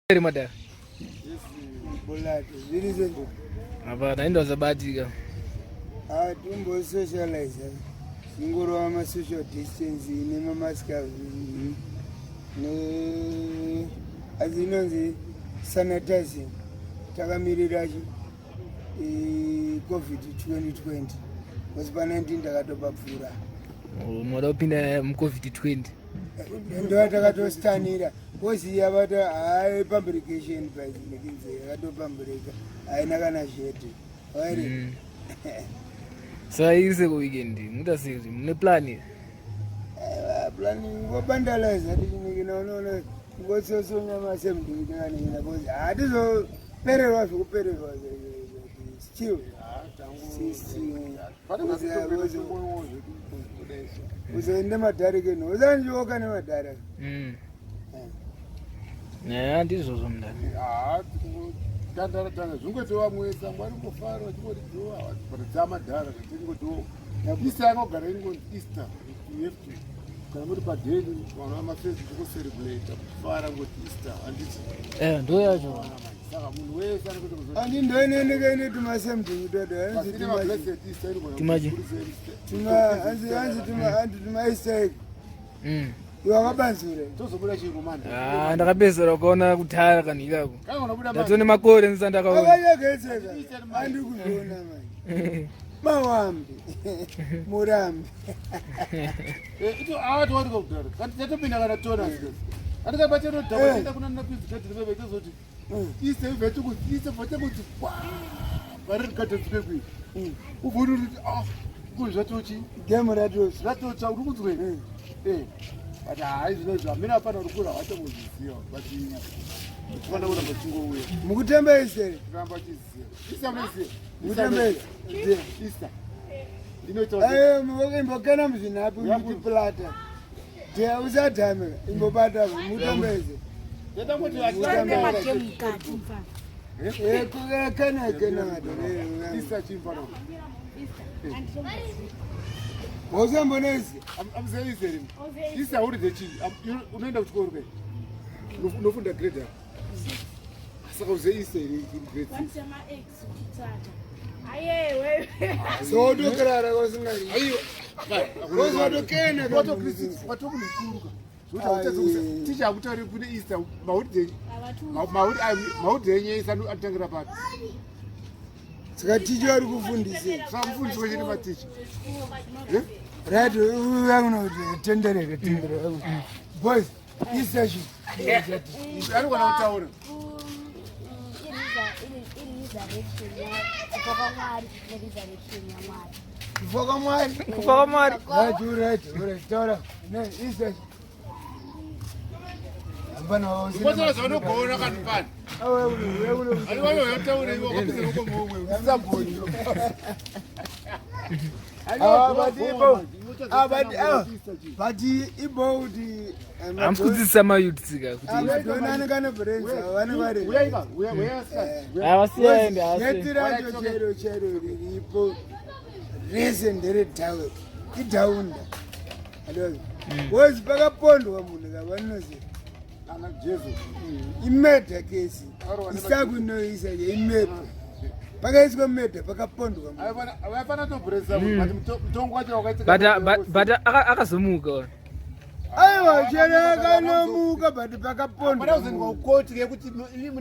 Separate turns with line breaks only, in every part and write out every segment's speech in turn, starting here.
Madam. Apa naenda zabatika.
Tumbo socialize. Ngoro ama social distance ne mamask ne azinonzi sanitizing takamirira COVID 2020 was 19 takatopa pfura.
Moda upinda mu COVID 20.
Ndo takatostanira. Koziya bata hai publication price nekinze yakatopamburika haina kana shete. Wari.
So ize ku weekend mutasizi mune plan
planning ngobandalaza ndikina unoona ngososo nyama semndini ngani ngina bozi hatizo pererwa zvikupererwa still uzoende madhari keno uzanjoka nemadhara
Nyaya ndizvo mndani
tandara zvingotova mwesa mwari kufara vachingotidzoa padzamadhara tingoto Easter anogara ingonzi Easter kana muri padheni vanhu vamafesi tikucelebrata kufara ngoti Easter handiti
ndo yacho
saka munhu wese
ani ndoinenekaine tumasemndingi
timaji
tumaisek wakabanzure
tozobuda chirumanda
ndakapedzera kuona kutara kanikako ndatone makore ndisandakaona
akanyagetseka andi kuzviona mani mawambi murambi
avatowarika kudhara tatopinda kana tona andikapatenodaenda kuna napizikadhirivevechozoti ise ivhetikuise vatekuti variri kadhedzipekwi ubvuri kuti kuri zvatochi
gemu ratochi
ratocha uri kunzwe but hai zvinozvo hamina apana uri kura hatomuzviziva but tofana kuramba chingouya
mukutembesere
kuramba chiziva
mukutembesa ndinoita imbokena muzvinhapi muchiplata tea usadhamika imbobata mutembese Mozambonezi
amzeizeri isa uri dechi unoenda kuchikoro kai unofunda grade saka uzeiseri grade
sodokerara kwasingari kozodokena
kwatokunokuruka ticha akutauri kune Easter maudhi enyeisa anotangira papi
saka ticha ari kufundise
saka mufundisi wechene maticha
right uyangunoti tendereke boys isachi
anogona kutaura
kufoka mwari taura isachi
vanogona kanipani
but ibouti
amkudzisa mayutsika kuti
yetiracho chero riripo rese nderetawe idhaunda wozi pakapondwa munhu kavanozia
jesu
imedha kesi isakunoisa imedha pakaiswa medha pakapondwa
vaifana tobresa mutongo wacho
but akazomuka
aiwa chero akanomuka but pakapondwa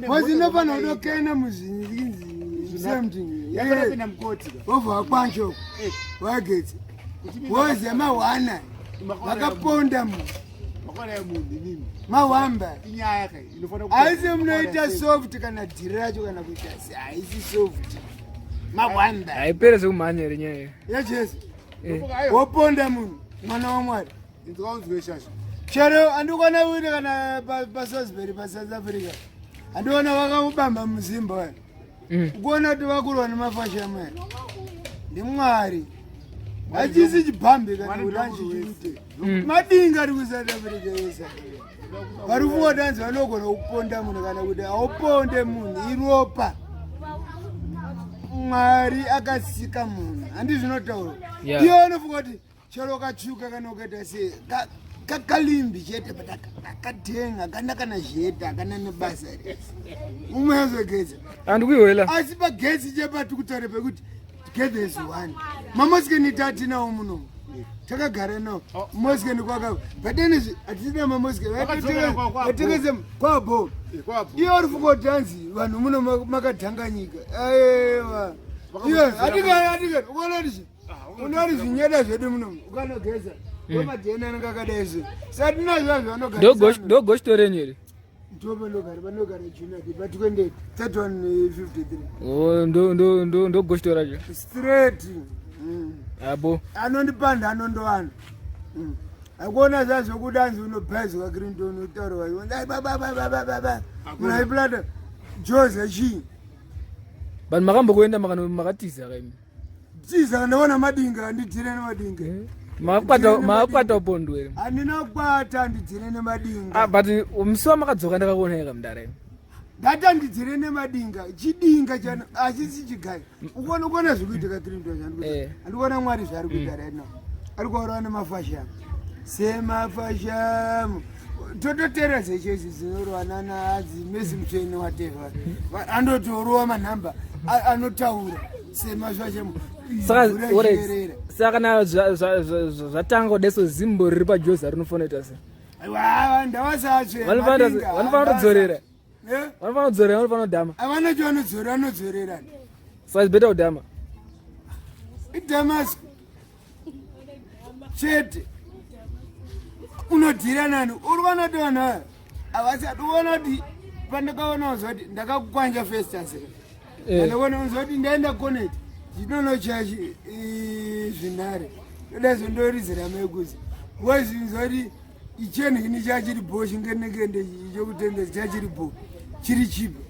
mozinofana udokena muzinyiovha kwancho wagetse woze mawana vakaponda munhu mawamba haisi munoita soft kana dhiri racho kana kuita haisi soft mawamba
haipere zvekumhanya renyaya
yajesu woponda munhu mwana wamwari chero andikona kuti kana pasosbury pasouth africa andikona vakamubamba muzimbabwe ukuona kuti vakurwa nemafashama ndimwari hachisi chibhambe kana kuti anchichiite madinga ari kusouth africa yesa vari kuvodanzi vanogona kuponda munhu kana kuti hauponde munhu iropa mwari akasika munhu handi zvinotaura iwe unofunga kuti chero katsvuka kana ukaita sei kakalimbi chete but akatenga akana kana zheta akana nebasa umazogeza
andikuiwela
asi pagetsi chepati kutaura pekuti together is one mamosikeni tatinawo muno takagara nawo mosikeni kwakava padenezvi hatisina mamosikeni atekeze kwabo iyo uri fukodhanzi vanhu muno makadhanganyika aiwa iyo hatikati ukanoti unori zvinyeda zvedu muno ukanogeza omadhena anenge akadaizvo satinazvazvo vanogara
ndogoshitorenyu here
vanogara junadi patikwende 3153
ndogoshitoracho
straight
abo
anondipanda anondowana akuona zvazvokuti anzi unobhaizwa grindon utaura munaiplata joza chii
vanhu makambokuenda makatiza kaimi
tiza kandaona madinga handidzire nemadinga
makakwata upondo here
handina kukwata handidzire nemadinga
but musi wamakadzoka ndakakuona yeka mudara
ndati handidzire nemadinga chidinga chano achisi chigai ukuona zvikuitika grindon handikuona mwari zvaari kuita right now ari kuaurwa nemafashamu semafashamu tototera zechezi zinorwana naadzi mezimutsvene wateva andotorova manhamba anotaura semafashamu
saka kana zvatanga kudeso zimbo riri pajoza rinofoneta se
ndavasatsvevanofanira
kudzorera vanofana kudhama
avanacho vanodzorera
saka beta kudhama
idhamasco chete unodhira nani uri vanoti vanhu ava havasati uona kuti pandakaona uzoti ndakakwanja festasera pandakaona uzoti ndaenda koneti ndinonochachi zvinhare ndodazo ndorizira mekuzi wezvinzoti ichenhini chachiri bho chingenekende chokutengesa chachiri bho chiri chipi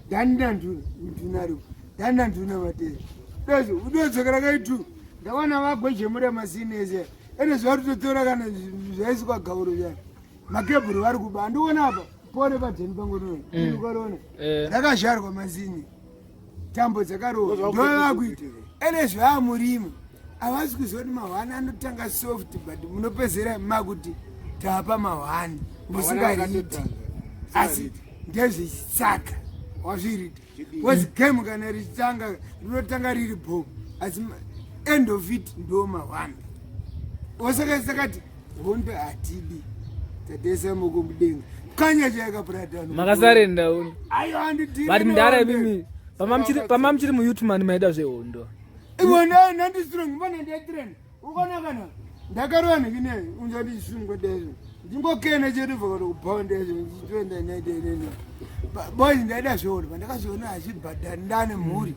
ndanina ndunariko ndanina nduna matezi dozo udodzokera kaitu ndawana vagwejemura masinese ene zvari totora kana zvaisi kwagauro yani makebhuru vari kuba ndikuona apa pone padzeni pangu ukaona rakazharwa mazini tambo dzakarohwa ndovakuita ene zvaamurima havasi kuzoti mahwani anotanga soft but munopezera makuti tapa mahwani musingaiti asi ndezvechitsaka wazvirita wezi game kana richitanga rinotanga riri bho asi end of it ndo mahwani osakati hondo hatidi tatesa mukomudenga kanya chayakapurata
makasarenda uno
ayo handidii
but mudara mimi pamamuchiri muyoutuman maida zvehondo
iwona nandistrong mbana ndiyatirani ukanakana ndakarova nekineyo unzandisungwa dezo ndingokena cherivhakati kubhaundezo ndichitoenda naitenene boys ndaida zvehondo pandakazviona hachibhadhari ndane mhuri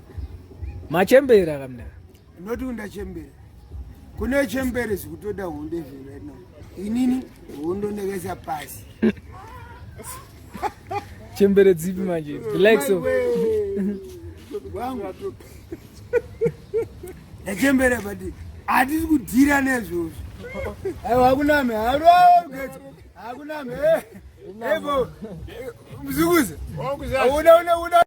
machembera kamudara
noti undachembera kune chembere zvikutoda hondo ezviraino inini hondo ndakaisa pasi
chembere dzipi manje like so
ndachembera but hatisi kudhira nezvozvo aiwa hakuname hakuname evo mzukuza uda